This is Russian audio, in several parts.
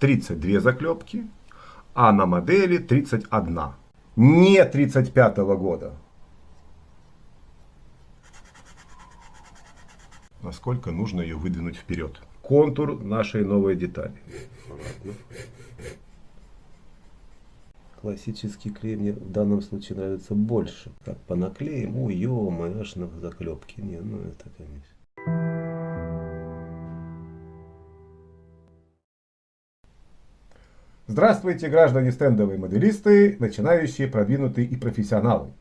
32 заклепки, а на модели 31. Не 35-го года. Насколько нужно ее выдвинуть вперед. Контур нашей новой детали. Классический кремний в данном случае нравится больше. Так, по наклеим. Ой, ё-моё, аж на заклепки. Не, ну это, конечно. Здравствуйте, граждане стендовые моделисты, начинающие, продвинутые и профессионалы.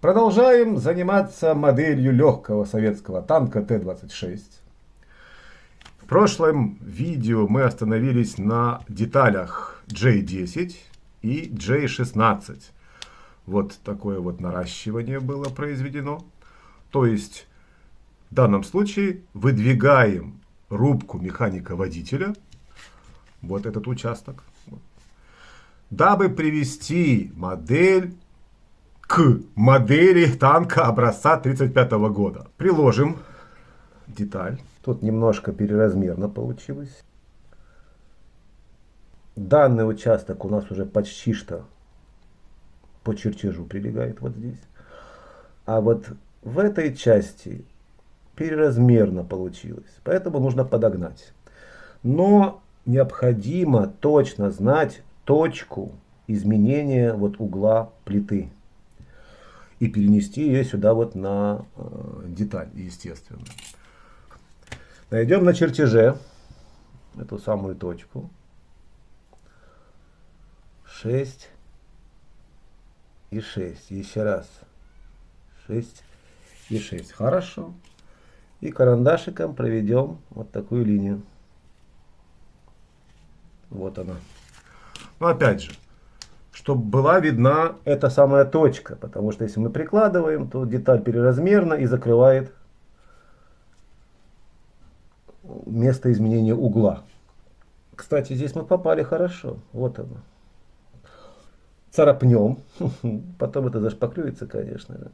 Продолжаем заниматься моделью легкого советского танка Т-26. В прошлом видео мы остановились на деталях J10 и J16. Вот такое вот наращивание было произведено. То есть в данном случае выдвигаем рубку механика-водителя, вот этот участок, дабы привести модель к модели танка образца 1935 года. Приложим деталь. Тут немножко переразмерно получилось. Данный участок у нас уже почти что по чертежу прилегает вот здесь. А вот в этой части переразмерно получилось. Поэтому нужно подогнать. Но необходимо точно знать точку изменения вот угла плиты. И перенести ее сюда вот на Деталь, естественно. Найдем на чертеже эту самую точку. 6 и 6. Еще раз. 6 и 6. Хорошо. И карандашиком проведем вот такую линию. Вот она. Но опять же, чтобы была видна Это самая точка. Потому что если мы прикладываем, то деталь переразмерна и закрывает место изменения угла. Кстати, здесь мы попали хорошо. Вот оно. Царапнем. Потом это зашпаклюется, конечно. Да.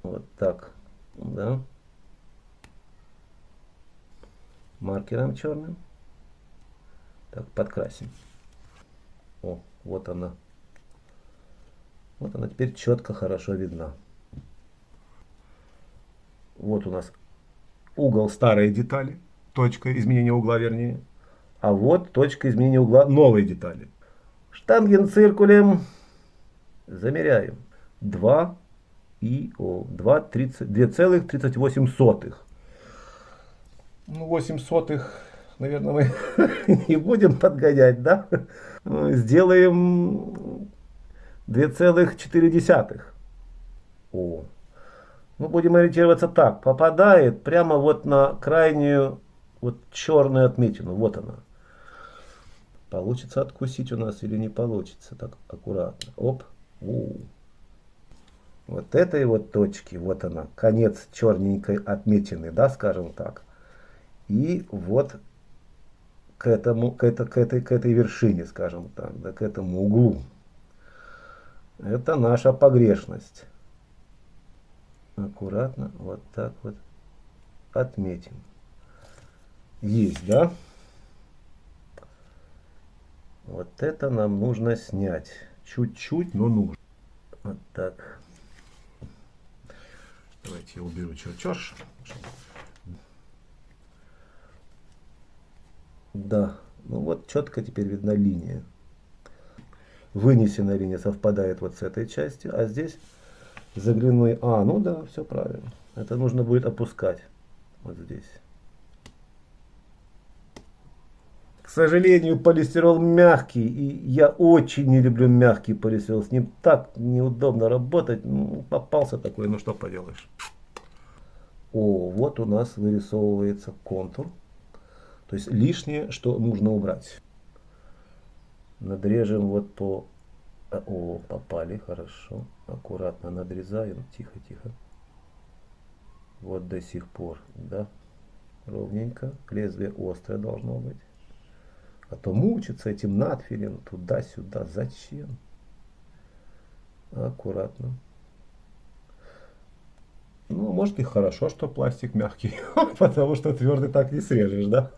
Вот так. Да. Маркером черным. Так, подкрасим. О, вот она. Вот она теперь четко, хорошо видна. Вот у нас угол старой детали. точка изменения угла, вернее. А вот точка изменения угла новой детали. Штангенциркулем замеряем. 2,38. Ну, 8 сотых, наверное, мы не будем подгонять, да? Сделаем 2,4. О. Ну, будем ориентироваться так. Попадает прямо вот на крайнюю вот черную отметину. Вот она. Получится откусить у нас или не получится? Так, аккуратно. Оп. Вот этой вот точки, вот она, конец черненькой отметины, да, скажем так. И вот к этой вершине, скажем так, да, к этому углу. Это наша погрешность. Аккуратно, вот так вот отметим. Есть, да? Вот это нам нужно снять. Чуть-чуть, но нужно. Вот так. Давайте я уберу чертеж. Да, ну вот четко теперь видна линия. Вынесенная линия совпадает вот с этой частью, а здесь заглянул. А, ну да, все правильно. Это нужно будет опускать вот здесь. К сожалению, полистирол мягкий, и я очень не люблю мягкий полистирол. С ним так неудобно работать. Ну, попался такой, ну что поделаешь. О, вот у нас вырисовывается контур. То есть лишнее, что нужно убрать. Надрежем вот по... О, попали, хорошо. Аккуратно надрезаем. Тихо, тихо. Вот до сих пор, да. Ровненько. Лезвие острое должно быть. А то мучиться этим надфилем туда-сюда. Зачем? Аккуратно. Ну, может и хорошо, что пластик мягкий, потому что твердый так не срежешь, да?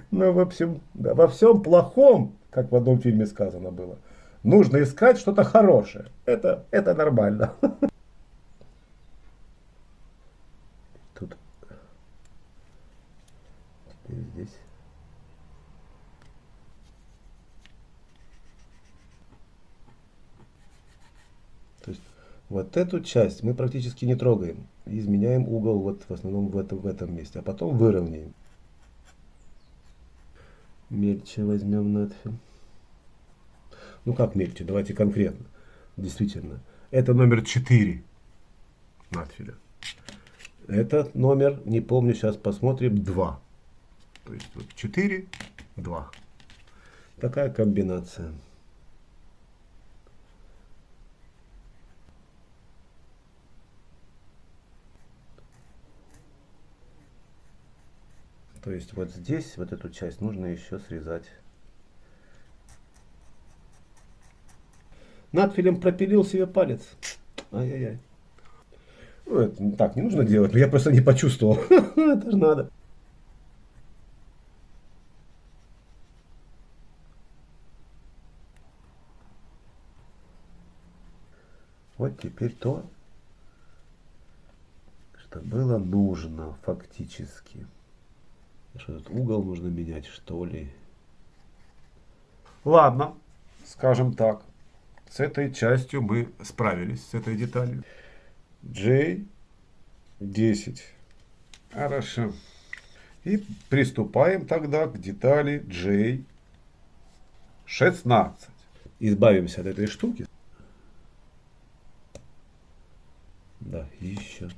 Ну, в общем, да, во всем плохом, как в одном фильме сказано было, нужно искать что-то хорошее. Это нормально. Тут, теперь здесь. То есть вот эту часть мы практически не трогаем. Изменяем угол вот в основном в этом месте, а потом выровняем. Мельче возьмем надфиль. Ну как мельче, давайте конкретно. Действительно. Это номер 4 надфиля. Этот номер, не помню, сейчас посмотрим, 2. То есть вот 4, 2. Такая комбинация. То есть вот здесь, вот эту часть нужно еще срезать. Надфилем пропилил себе палец. Ай-яй-яй. Ну, это так не нужно делать, но я просто не почувствовал. Это же надо. Вот теперь то, что было нужно фактически. Что тут угол нужно менять, что ли? Ладно, скажем так. С этой частью мы справились, с этой деталью. J10. Хорошо. И приступаем тогда к детали J16. Избавимся от этой штуки. Да, еще.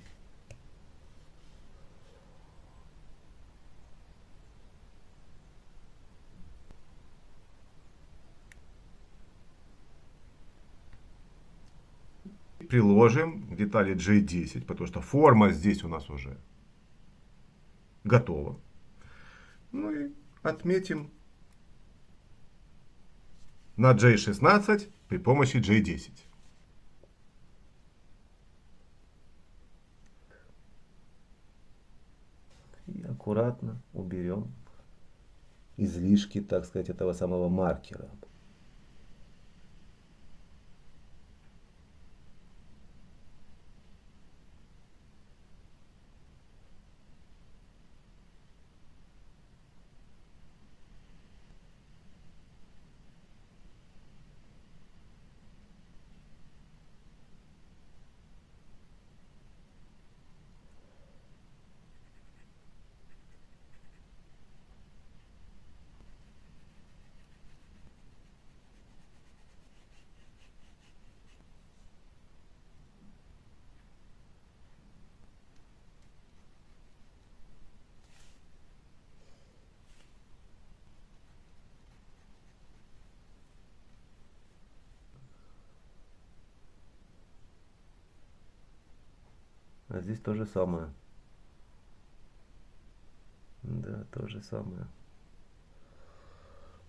Приложим к детали J10, потому что форма здесь у нас уже готова. Ну и отметим на J16 при помощи J10. И аккуратно уберем излишки, так сказать, этого самого маркера. А здесь то же самое. Да, то же самое.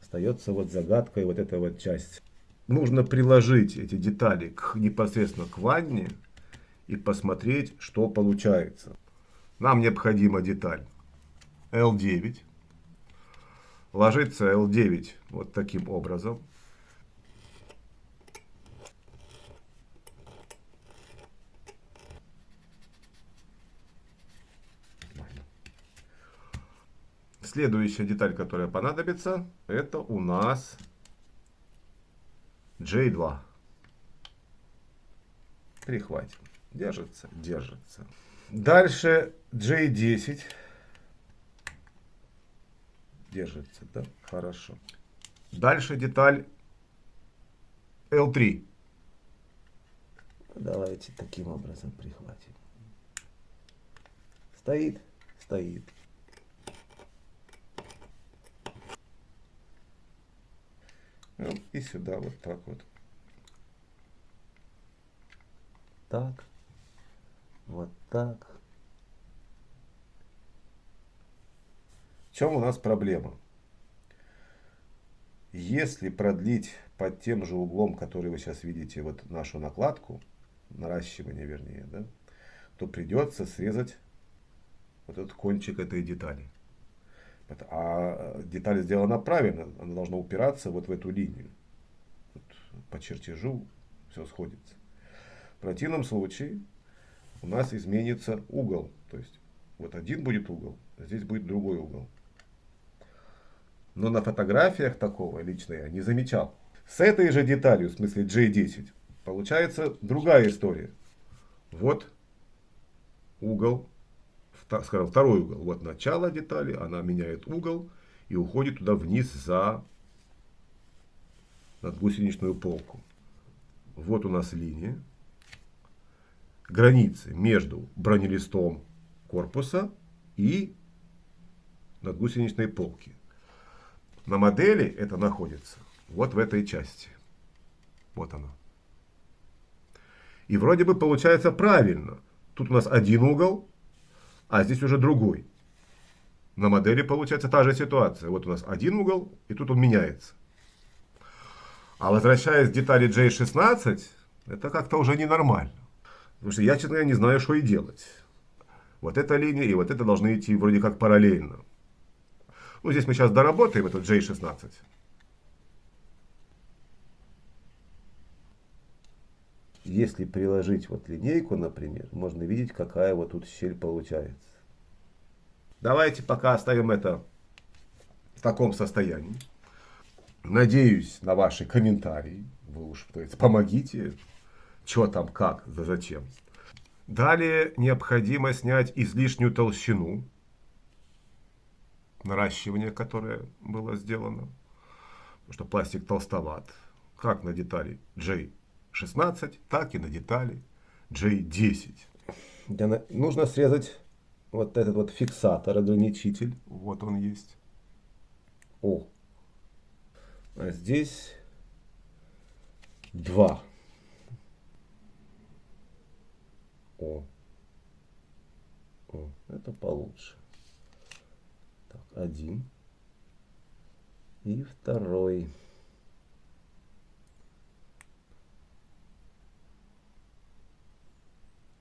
Остается вот загадкой вот эта вот часть. Нужно приложить эти детали непосредственно к ванне и посмотреть, что получается. Нам необходима деталь L9. Ложится L9 вот таким образом. Следующая деталь, которая понадобится, это у нас J2. Прихватим. Держится, держится. Дальше J10. Держится, да? Хорошо. Дальше деталь L3. Давайте таким образом прихватим. Стоит, стоит. Ну, и сюда вот так вот. Так. Вот так. В чем у нас проблема? Если продлить под тем же углом, который вы сейчас видите, вот нашу накладку, наращивание вернее, да, то придется срезать вот этот кончик этой детали. А деталь сделана правильно, она должна упираться вот в эту линию. Вот по чертежу все сходится. В противном случае у нас изменится угол. То есть вот один будет угол, а здесь будет другой угол. Но на фотографиях такого лично я не замечал. С этой же деталью, в смысле J10, получается другая история. Вот угол, скажем, второй угол. Вот начало детали, она меняет угол и уходит туда вниз за надгусеничную полку. Вот у нас линия. Границы между бронелистом корпуса и надгусеничной полки. На модели это находится вот в этой части. Вот она. И вроде бы получается правильно. Тут у нас один угол, а здесь уже другой. На модели получается та же ситуация. Вот у нас один угол, и тут он меняется. А возвращаясь к детали J16, это как-то уже ненормально. Потому что я, честно говоря, не знаю, что и делать. Вот эта линия и вот это должны идти вроде как параллельно. Ну, здесь мы сейчас доработаем этот J16. Если приложить вот линейку, например, можно видеть, какая вот тут щель получается. Давайте пока оставим это в таком состоянии. Надеюсь на ваши комментарии. Вы уж, то есть, помогите, что там, как, да зачем. Далее необходимо снять излишнюю толщину наращивания, которое было сделано. Потому что пластик толстоват. Как на детали J16, так и на детали J10. Нужно срезать вот этот вот фиксатор, ограничитель. Вот он есть. О, а здесь 2. О, это получше. Так, 1 и 2.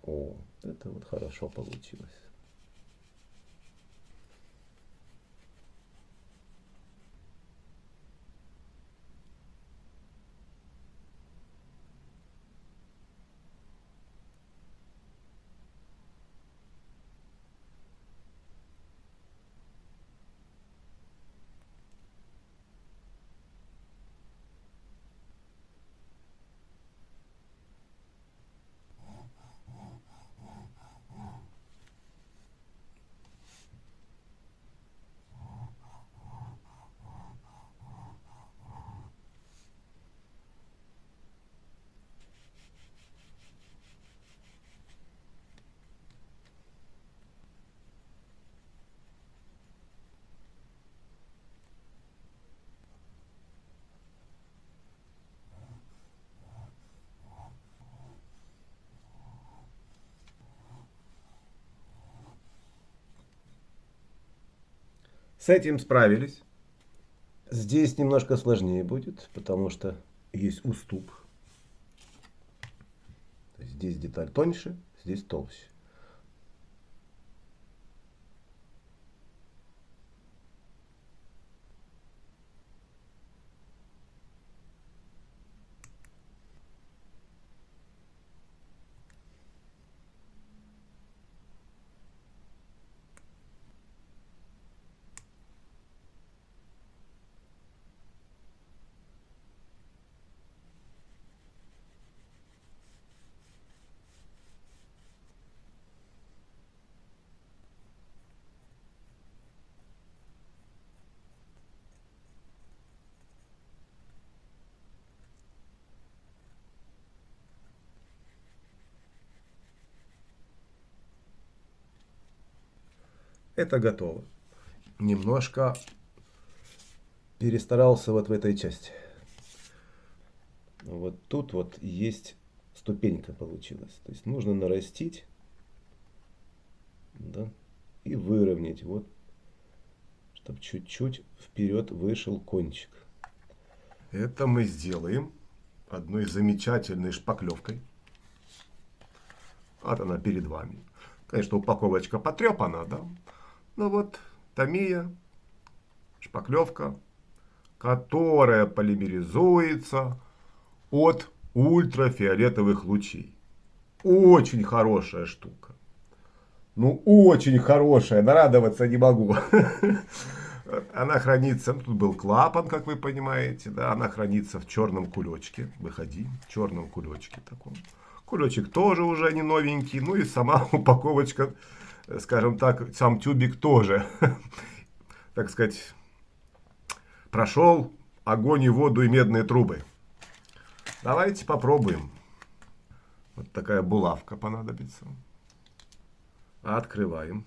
О, это вот хорошо получилось. С этим справились. Здесь немножко сложнее будет, потому что есть уступ. То есть здесь деталь тоньше, здесь толще. Это готово. Немножко Перестарался вот в этой части. Вот тут вот есть ступенька получилась. То есть нужно нарастить, да, и выровнять, вот, чтобы чуть-чуть вперед вышел кончик. это мы сделаем одной замечательной шпаклевкой. Вот она перед вами. Конечно, упаковочка потрепана, да. Ну вот, Тamiya, шпаклевка, которая полимеризуется от ультрафиолетовых лучей. Очень хорошая штука. Ну, очень хорошая, нарадоваться не могу. Она хранится, ну, тут был клапан, как вы понимаете, да, она хранится в черном кулечке. Выходи, в черном кулечке таком. Кулечек тоже уже не новенький, ну и сама упаковочка, скажем так, сам тюбик тоже, так сказать, прошел огонь и воду и медные трубы. Давайте попробуем. Вот такая булавка понадобится. Открываем.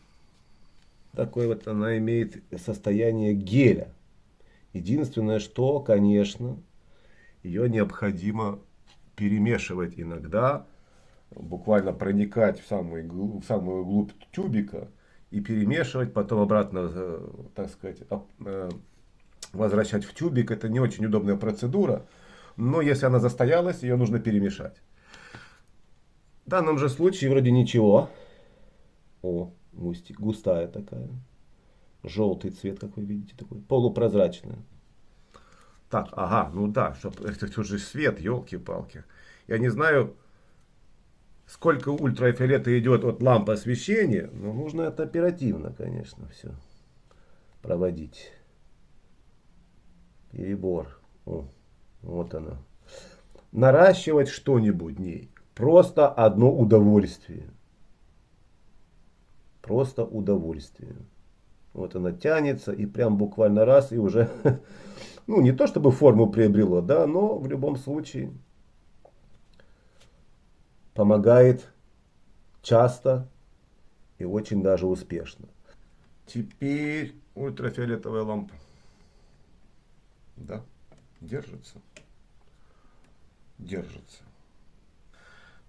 Такой вот она имеет состояние геля. Единственное, что, конечно, Ее необходимо перемешивать иногда, буквально проникать в самую глубь тюбика и перемешивать, потом обратно, так сказать, возвращать в тюбик. Это не очень удобная процедура, но если она застоялась, ее нужно перемешать. в данном же случае вроде ничего. О, густая такая. Желтый цвет, как вы видите, такой полупрозрачный. Так, ага, ну да, это уже свет, елки-палки. Я не знаю, сколько ультрафиолета идет от лампы освещения, Но нужно это оперативно, конечно, все проводить. Перебор. О, вот она. Наращивать что-нибудь в ней просто одно удовольствие. Просто удовольствие. Вот она тянется и прям буквально раз и уже, ну не то чтобы форму приобрело, да, но в любом случае помогает часто и очень даже успешно. теперь ультрафиолетовая лампа. Да, держится. Держится.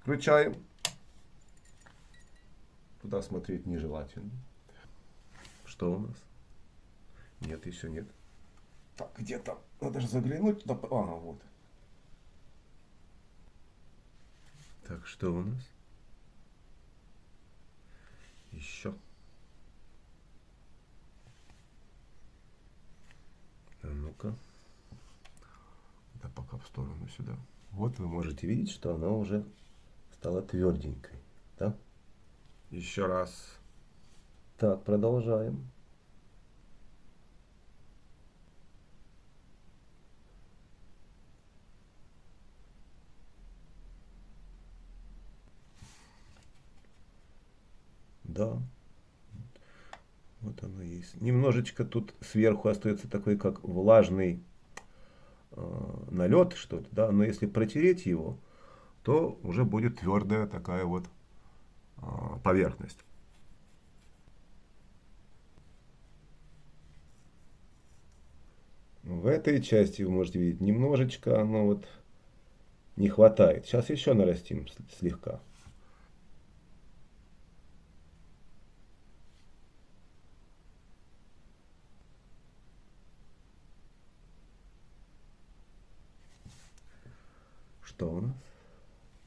Включаем. Туда смотреть нежелательно. Что у нас? Нет, еще нет. Так, где там? Надо же заглянуть туда. Ага, вот. Так, что у нас? Еще. А ну-ка. Да пока в сторону сюда. Вот вы можете видеть, Что она уже стала тверденькой. Да? еще раз. Так, продолжаем. Да. Вот оно есть. Немножечко тут сверху остается такой, как влажный налет, что-то, да, но если протереть его, то уже будет твердая такая вот поверхность. В этой части вы можете видеть немножечко оно вот не хватает. Сейчас еще нарастим слегка. Что у нас?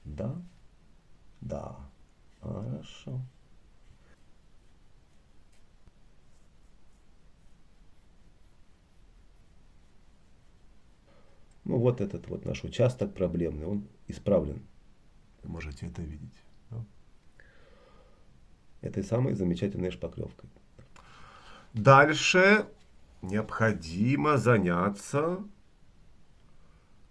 Да? Да. Хорошо. Ну вот этот вот наш участок проблемный, он исправлен Вы можете это видеть. Да? этой самой замечательной шпаклевкой. Дальше необходимо заняться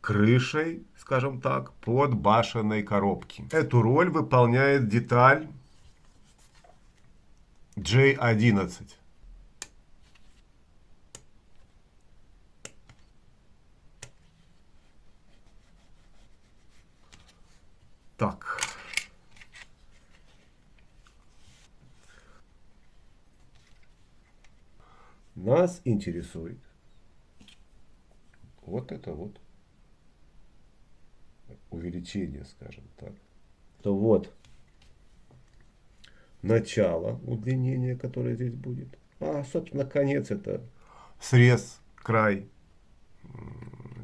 крышей, скажем так, под башенной коробки. Эту роль выполняет деталь J11. Так. Нас интересует вот это вот увеличение, скажем так. То вот начало удлинения, которое здесь будет. А, собственно, конец это Срез, край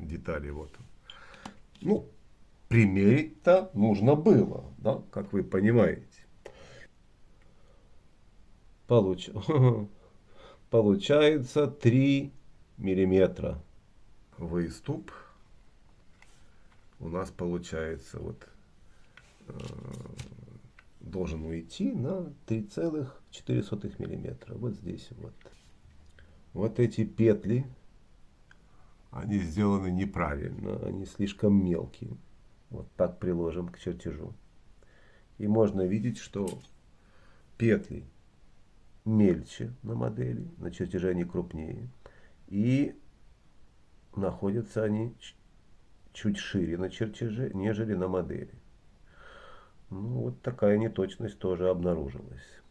детали. Вот. ну, примерить-то нужно было, да, как вы понимаете. Получается 3 миллиметра. Выступ у нас получается Должен уйти на 3,4 миллиметра. Вот здесь вот. Вот эти петли, они сделаны неправильно. они слишком мелкие. Вот так приложим к чертежу. И можно видеть, что петли мельче на модели, на чертеже они крупнее. И находятся они чуть шире на чертеже, нежели на модели. Ну, вот такая неточность тоже обнаружилась.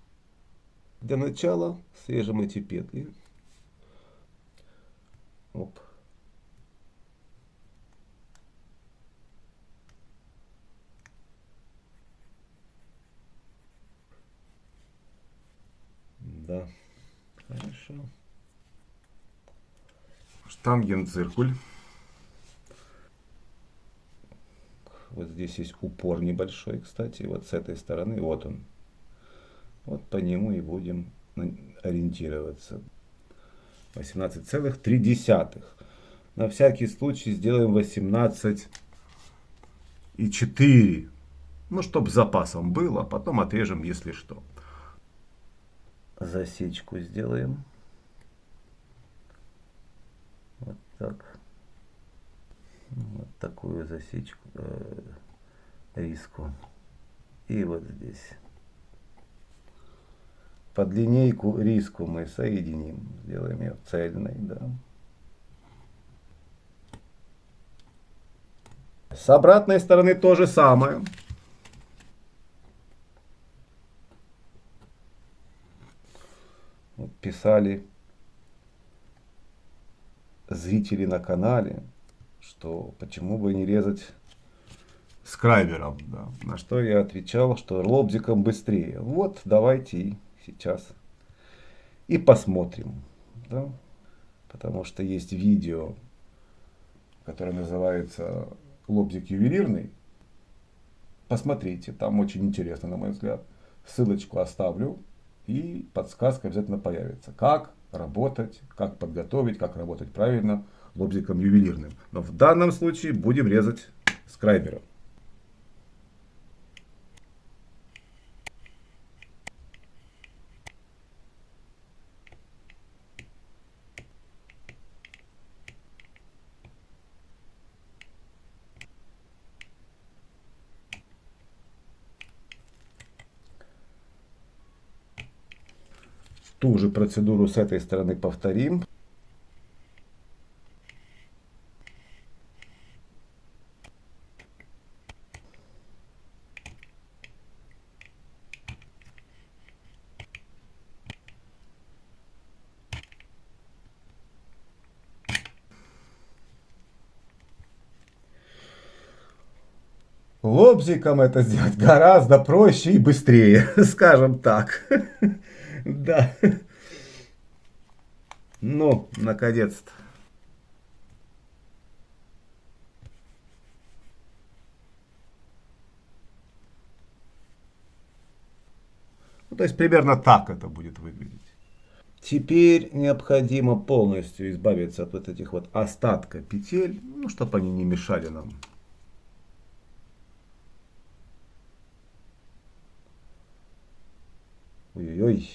Для начала срежем эти петли. Оп. Да, хорошо. Штангенциркуль. Вот здесь есть упор небольшой, кстати, вот с этой стороны, вот он. Вот по нему и будем ориентироваться. 18,3. На всякий случай сделаем 18,4. Ну, чтобы с запасом было, а потом отрежем, если что. Засечку сделаем. Вот так. Вот такую засечку, риску. И вот здесь. Под линейку риску мы соединим. Сделаем ее цельной, да. С обратной стороны то же самое. Вот писали зрители на канале, что почему бы не резать Скрайбером, да. На что я отвечал, что лобзиком быстрее. Вот, давайте и сейчас и посмотрим. Да? Потому что есть видео, которое называется «Лобзик ювелирный». Посмотрите, там очень интересно, на мой взгляд. Ссылочку оставлю, и подсказка обязательно появится. Как работать, как подготовить, как работать правильно лобзиком ювелирным. Но в данном случае будем резать скрайбером. Ту же процедуру с этой стороны повторим. Лобзиком это сделать гораздо проще и быстрее, скажем так. Да. Ну, наконец-то. Ну, то есть примерно так это будет выглядеть. Теперь необходимо полностью избавиться от вот этих вот остатка петель, ну, чтобы они не мешали нам. Ой-ой-ой.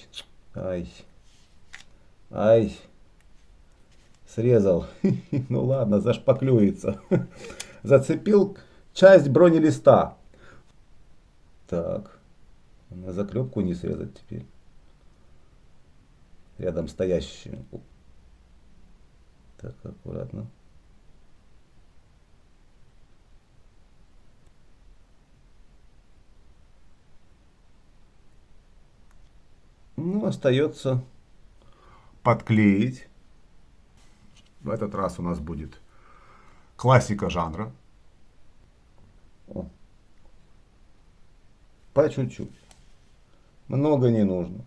Ай. Ай. Срезал. Ну ладно, зашпаклюется. Зацепил часть бронелиста. Так. На заклепку не срезать теперь. Рядом стоящую. Так, аккуратно. Ну, остается подклеить. В этот раз у нас будет классика жанра. О. По чуть-чуть. Много не нужно.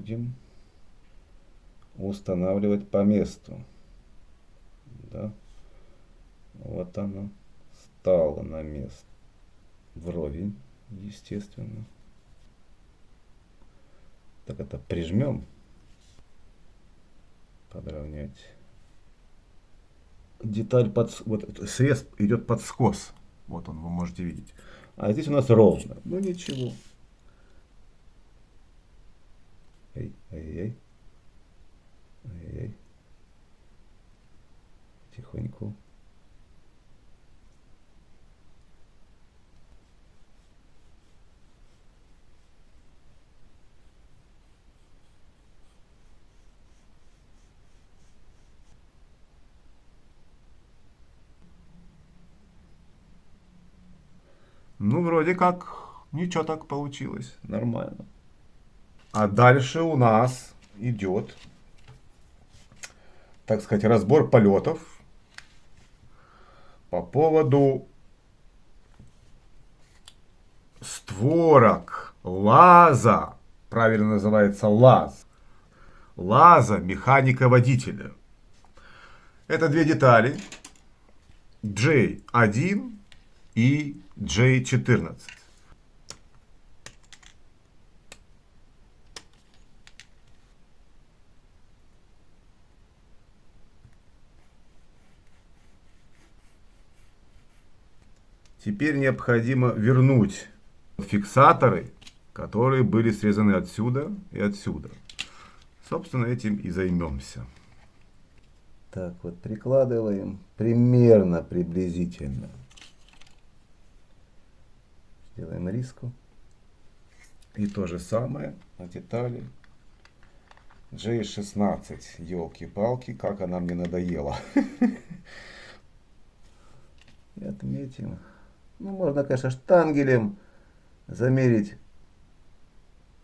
будем устанавливать по месту. Да? Вот она стала на место. Вровень, естественно. Так это прижмем. Подровнять. Деталь вот срез идет под скос. Вот он, вы можете видеть. А здесь у нас ровно. Ну ничего. Ай-яй-яй. Ай-яй. Тихонько. Ну, вроде как, ничего так получилось. Нормально. А дальше у нас идет, так сказать, разбор полетов по поводу створок лаза, правильно называется лаз, лаза механика-водителя. Это две детали, J1 и J14. Теперь необходимо вернуть фиксаторы, которые были срезаны отсюда и отсюда. Собственно, этим и займемся. Так вот, прикладываем примерно, приблизительно. Сделаем риску. И то же самое На детали. J16, елки-палки, как она мне надоела. И отметим. Ну, можно, конечно, штангелем замерить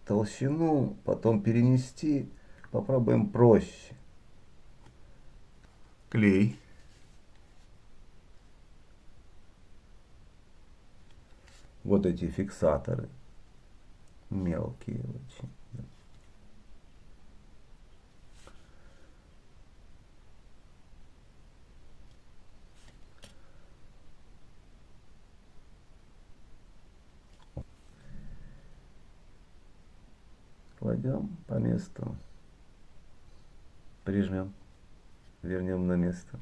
толщину, потом перенести. Попробуем проще. клей. Вот эти фиксаторы. Мелкие очень. Кладем по месту. Прижмем. Вернем на место.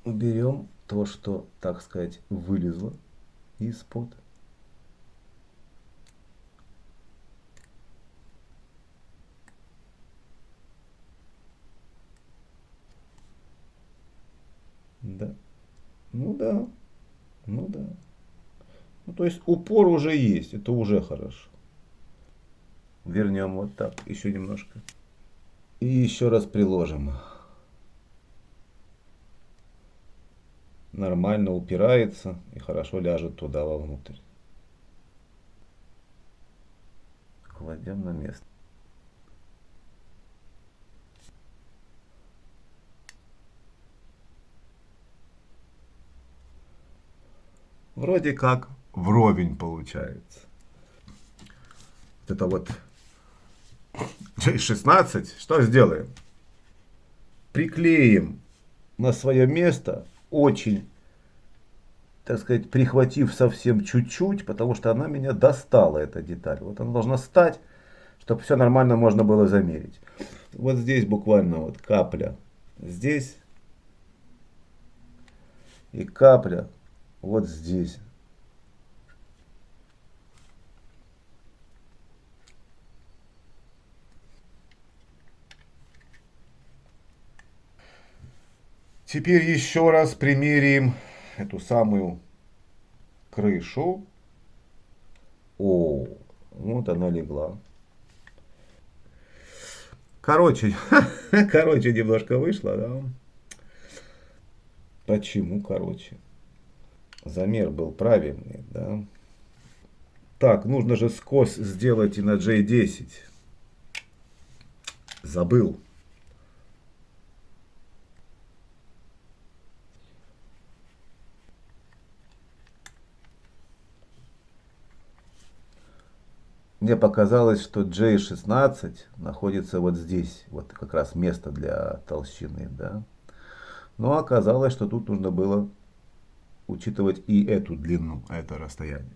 Уберем то, что, так сказать, вылезло из-под. Да. Ну да. Ну да. Ну, то есть упор уже есть. Это уже хорошо. Вернем вот так. Еще немножко. И еще раз приложим. Нормально упирается и хорошо ляжет туда вовнутрь. Кладем на место. Вроде как вровень получается. Это вот J16. Что сделаем? Приклеим на свое место, очень, так сказать, прихватив совсем чуть-чуть, потому что она меня достала, эта деталь. Вот она должна стать, чтобы все нормально можно было замерить. Вот здесь буквально вот капля здесь и капля вот здесь. Теперь еще раз примерим эту самую крышу. О, вот она легла. Короче, короче немножко вышло, да? Почему короче? Замер был правильный, да? Так, нужно же скос сделать и на J10. Забыл. мне показалось, что J16 находится вот здесь, вот как раз место для толщины, да. Но оказалось, что тут нужно было учитывать и эту длину, это расстояние.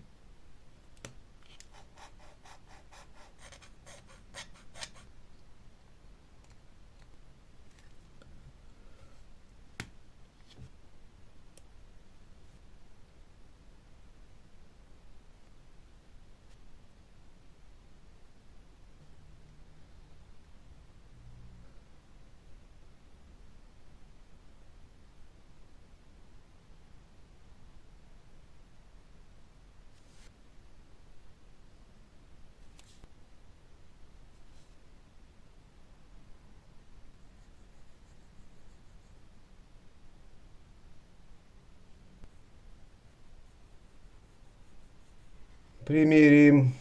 Примерим.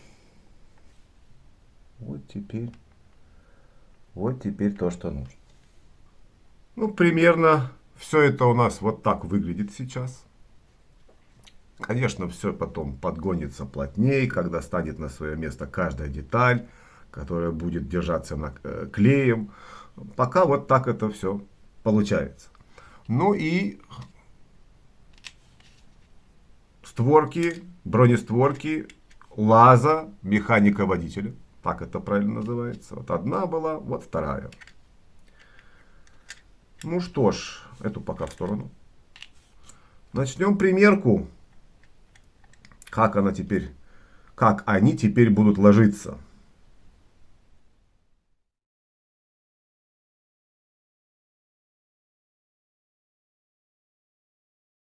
Вот теперь то, что нужно. Ну, примерно все это у нас вот так выглядит сейчас. Конечно, все потом подгонится плотнее, когда станет на свое место каждая деталь, которая будет держаться клеем. Пока вот так это все получается. Ну и створки, бронестворки, лаза, механика водителя. Так это правильно называется. Вот одна была, вот вторая. Ну что ж, эту пока в сторону. Начнем примерку. Как они теперь будут ложиться.